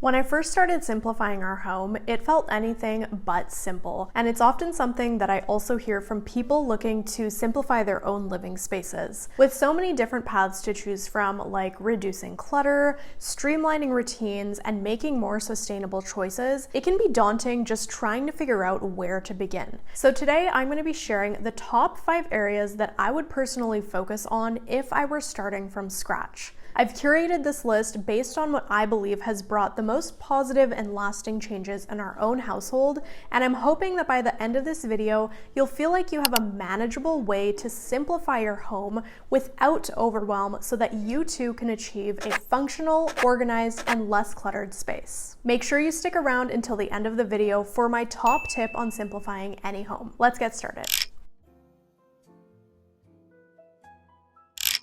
When I first started simplifying our home, it felt anything but simple, and it's often something that I also hear from people looking to simplify their own living spaces. With so many different paths to choose from, like reducing clutter, streamlining routines, and making more sustainable choices, it can be daunting just trying to figure out where to begin. So today I'm going to be sharing the top 5 areas that I would personally focus on if I were starting from scratch. I've curated this list based on what I believe has brought the most positive and lasting changes in our own household, and I'm hoping that by the end of this video, you'll feel like you have a manageable way to simplify your home without overwhelm so that you too can achieve a functional, organized, and less cluttered space. Make sure you stick around until the end of the video for my top tip on simplifying any home. Let's get started.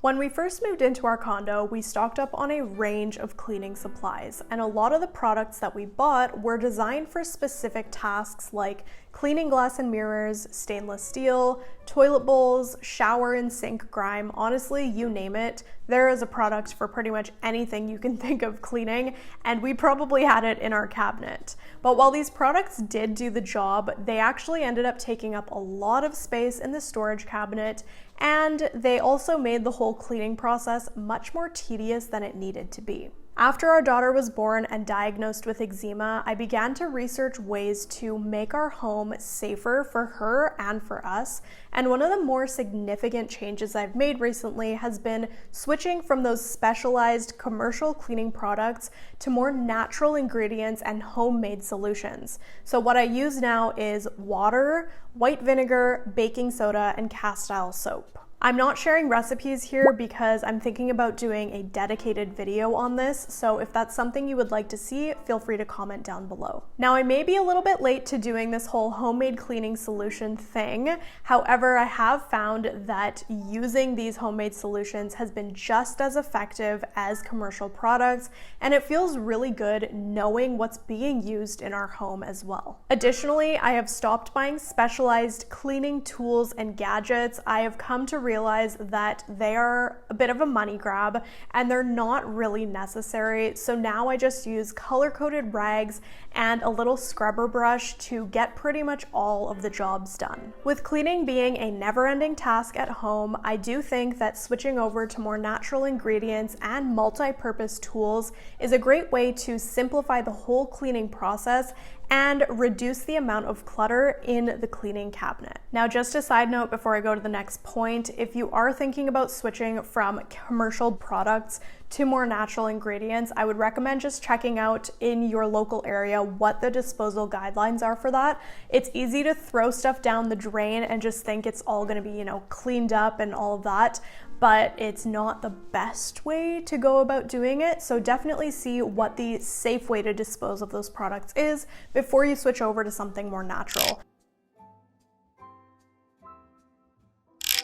When we first moved into our condo, we stocked up on a range of cleaning supplies, and a lot of the products that we bought were designed for specific tasks like cleaning glass and mirrors, stainless steel, toilet bowls, shower and sink grime. Honestly, you name it, there is a product for pretty much anything you can think of cleaning, and we probably had it in our cabinet. But while these products did do the job, they actually ended up taking up a lot of space in the storage cabinet, and they also made the whole cleaning process much more tedious than it needed to be. After our daughter was born and diagnosed with eczema, I began to research ways to make our home safer for her and for us. And one of the more significant changes I've made recently has been switching from those specialized commercial cleaning products to more natural ingredients and homemade solutions. So what I use now is water, white vinegar, baking soda, and cast iron soap. I'm not sharing recipes here because I'm thinking about doing a dedicated video on this, so if that's something you would like to see, feel free to comment down below. Now, I may be a little bit late to doing this whole homemade cleaning solution thing. However, I have found that using these homemade solutions has been just as effective as commercial products, and it feels really good knowing what's being used in our home as well. Additionally, I have stopped buying specialized cleaning tools and gadgets. I have come to realize that they are a bit of a money grab and they're not really necessary. So now I just use color-coded rags and a little scrubber brush to get pretty much all of the jobs done. With cleaning being a never-ending task at home, I do think that switching over to more natural ingredients and multi-purpose tools is a great way to simplify the whole cleaning process and reduce the amount of clutter in the cleaning cabinet. Now, just a side note before I go to the next point, if you are thinking about switching from commercial products to more natural ingredients, I would recommend just checking out in your local area what the disposal guidelines are for that. It's easy to throw stuff down the drain and just think it's all gonna be, cleaned up and all of that, but it's not the best way to go about doing it. So definitely see what the safe way to dispose of those products is before you switch over to something more natural.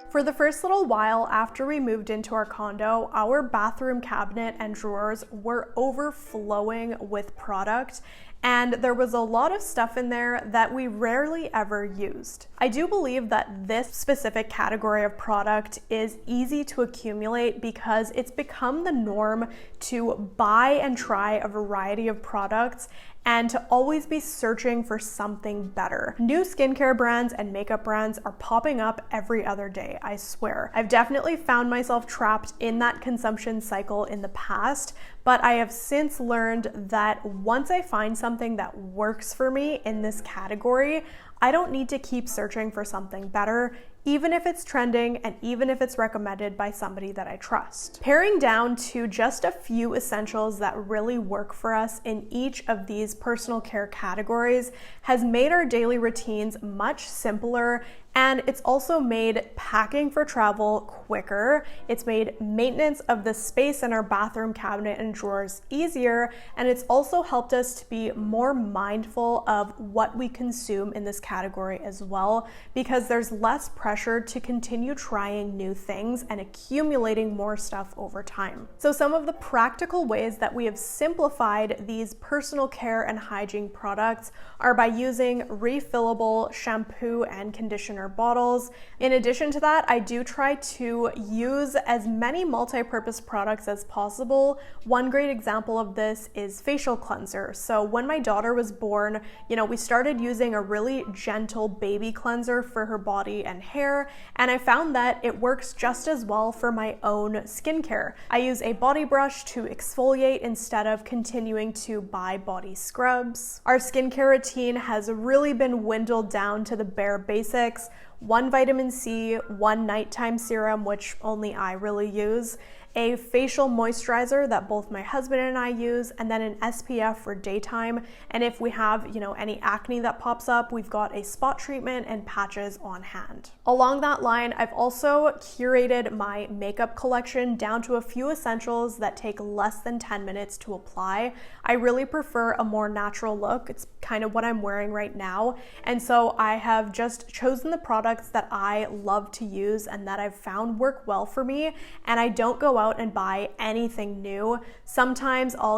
For the first little while after we moved into our condo, our bathroom cabinet and drawers were overflowing with product, and there was a lot of stuff in there that we rarely ever used. I do believe that this specific category of product is easy to accumulate because it's become the norm to buy and try a variety of products and to always be searching for something better. New skincare brands and makeup brands are popping up every other day, I swear. I've definitely found myself trapped in that consumption cycle in the past, but I have since learned that once I find something that works for me in this category, I don't need to keep searching for something better, even if it's trending and even if it's recommended by somebody that I trust. Paring down to just a few essentials that really work for us in each of these personal care categories has made our daily routines much simpler, and it's also made packing for travel quicker. It's made maintenance of the space in our bathroom cabinet and drawers easier, and it's also helped us to be more mindful of what we consume in this category category as well, because there's less pressure to continue trying new things and accumulating more stuff over time. So some of the practical ways that we have simplified these personal care and hygiene products are by using refillable shampoo and conditioner bottles. In addition to that, I do try to use as many multi-purpose products as possible. One great example of this is facial cleanser. So when my daughter was born, we started using a really gentle baby cleanser for her body and hair, and I found that it works just as well for my own skincare. I use a body brush to exfoliate instead of continuing to buy body scrubs. Our skincare routine has really been dwindled down to the bare basics: one vitamin C, one nighttime serum, which only I really use, a facial moisturizer that both my husband and I use, and then an SPF for daytime. And if we have, any acne that pops up, we've got a spot treatment and patches on hand. Along that line, I've also curated my makeup collection down to a few essentials that take less than 10 minutes to apply. I really prefer a more natural look. It's kind of what I'm wearing right now. And so I have just chosen the products that I love to use and that I've found work well for me, and I don't go out and buy anything new. Sometimes I'll,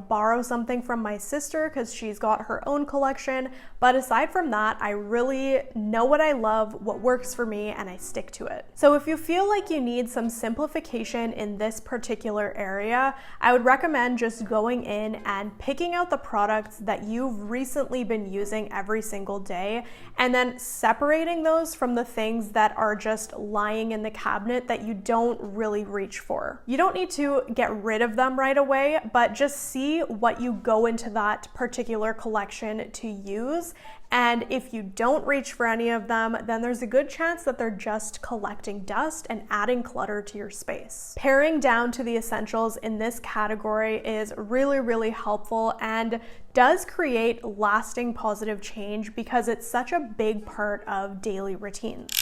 borrow something from my sister because she's got her own collection. But aside from that, I really know what I love, what works for me, and I stick to it. So if you feel like you need some simplification in this particular area, I would recommend just going in and picking out the products that you've recently been using every single day, and then separating those from the things that are just lying in the cabinet that you don't really reach for. You don't need to get rid of them right away, but just see what you go into that particular collection to use. And if you don't reach for any of them, then there's a good chance that they're just collecting dust and adding clutter to your space. Paring down to the essentials in this category is really, really helpful and does create lasting positive change because it's such a big part of daily routines.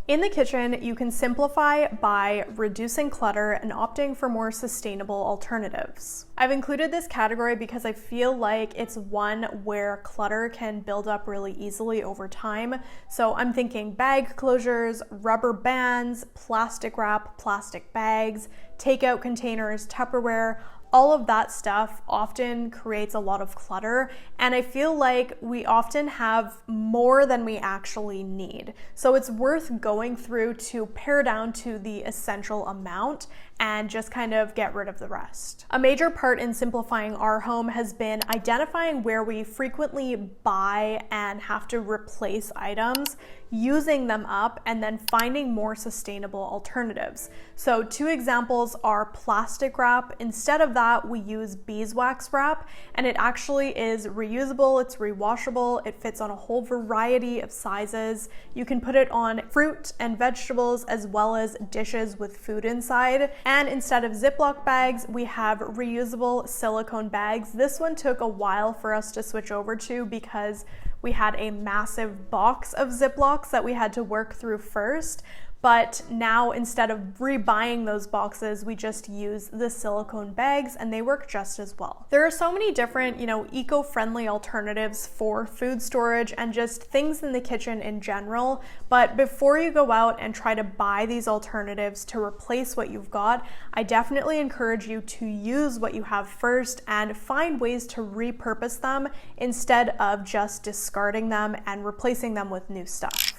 In the kitchen, you can simplify by reducing clutter and opting for more sustainable alternatives. I've included this category because I feel like it's one where clutter can build up really easily over time. So I'm thinking bag closures, rubber bands, plastic wrap, plastic bags, takeout containers, Tupperware. All of that stuff often creates a lot of clutter, and I feel like we often have more than we actually need. So it's worth going through to pare down to the essential amount and just kind of get rid of the rest. A major part in simplifying our home has been identifying where we frequently buy and have to replace items, using them up, and then finding more sustainable alternatives. So 2 examples are plastic wrap. Instead of that, we use beeswax wrap, and it actually is reusable, it's rewashable, it fits on a whole variety of sizes. You can put it on fruit and vegetables as well as dishes with food inside. And instead of Ziploc bags, we have reusable silicone bags. This one took a while for us to switch over to because we had a massive box of Ziplocs that we had to work through first. But now, instead of rebuying those boxes, we just use the silicone bags and they work just as well. There are so many different, eco-friendly alternatives for food storage and just things in the kitchen in general. But before you go out and try to buy these alternatives to replace what you've got, I definitely encourage you to use what you have first and find ways to repurpose them instead of just discarding them and replacing them with new stuff.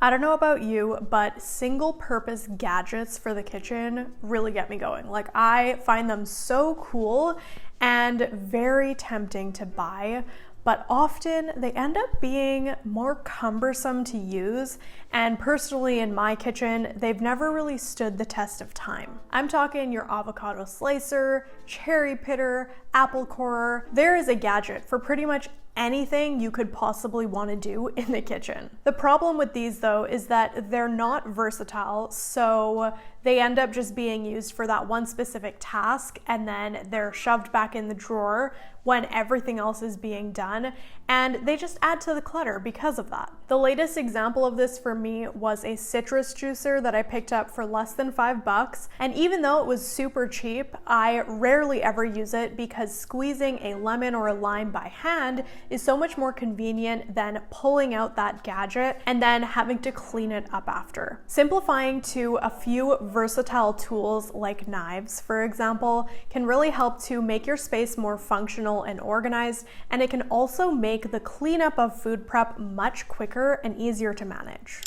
I don't know about you, but single-purpose gadgets for the kitchen really get me going. Like, I find them so cool and very tempting to buy, but often they end up being more cumbersome to use, and personally in my kitchen, they've never really stood the test of time. I'm talking your avocado slicer, cherry pitter, apple corer. There is a gadget for pretty much anything you could possibly want to do in the kitchen. The problem with these though is that they're not versatile, so they end up just being used for that one specific task and then they're shoved back in the drawer when everything else is being done, and they just add to the clutter because of that. The latest example of this for me was a citrus juicer that I picked up for less than $5, and even though it was super cheap, I rarely ever use it because squeezing a lemon or a lime by hand is so much more convenient than pulling out that gadget and then having to clean it up after. Simplifying to a few versatile tools like knives, for example, can really help to make your space more functional and organized, and it can also make the cleanup of food prep much quicker and easier to manage.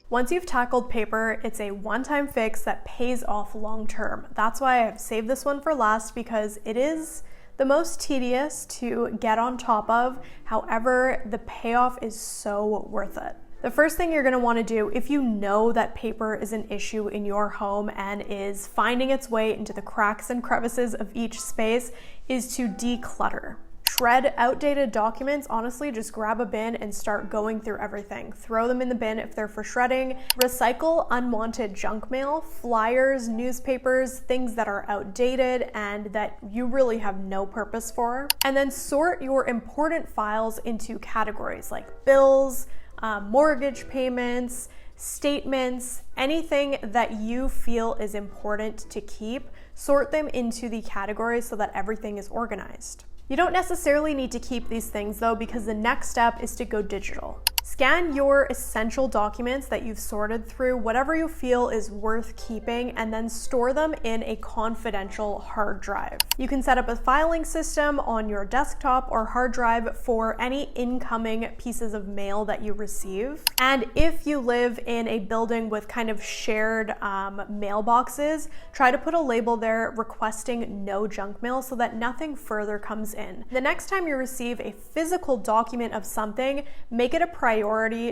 Once you've tackled paper, it's a one-time fix that pays off long-term. That's why I've saved this one for last, because it is the most tedious to get on top of. However, the payoff is so worth it. The first thing you're going to want to do, if you know that paper is an issue in your home and is finding its way into the cracks and crevices of each space, is to declutter. Shred outdated documents. Honestly, just grab a bin and start going through everything. Throw them in the bin if they're for shredding. Recycle unwanted junk mail, flyers, newspapers, things that are outdated and that you really have no purpose for. And then sort your important files into categories like bills, mortgage payments, statements, anything that you feel is important to keep. Sort them into the categories so that everything is organized. You don't necessarily need to keep these things though, because the next step is to go digital. Scan your essential documents that you've sorted through, whatever you feel is worth keeping, and then store them in a confidential hard drive. You can set up a filing system on your desktop or hard drive for any incoming pieces of mail that you receive. And if you live in a building with kind of shared mailboxes, try to put a label there requesting no junk mail so that nothing further comes in. The next time you receive a physical document of something, make it a priority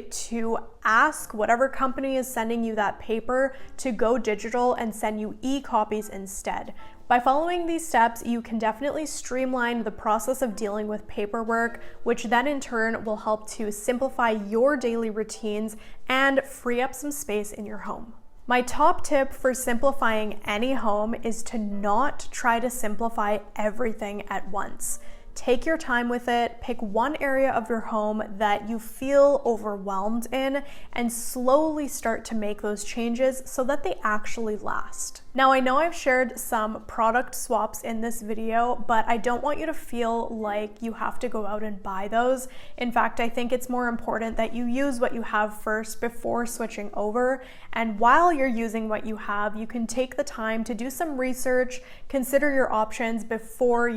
to ask whatever company is sending you that paper to go digital and send you e-copies instead. By following these steps, you can definitely streamline the process of dealing with paperwork, which then in turn will help to simplify your daily routines and free up some space in your home. My top tip for simplifying any home is to not try to simplify everything at once. Take your time with it, pick one area of your home that you feel overwhelmed in, and slowly start to make those changes so that they actually last. Now, I know I've shared some product swaps in this video, but I don't want you to feel like you have to go out and buy those. In fact, I think it's more important that you use what you have first before switching over. And while you're using what you have, you can take the time to do some research, consider your options before,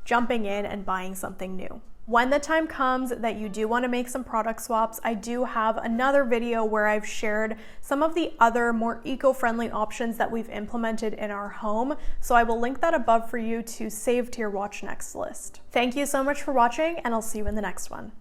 jumping in and buying something new. When the time comes that you do want to make some product swaps, I do have another video where I've shared some of the other more eco-friendly options that we've implemented in our home. So I will link that above for you to save to your watch next list. Thank you so much for watching, and I'll see you in the next one.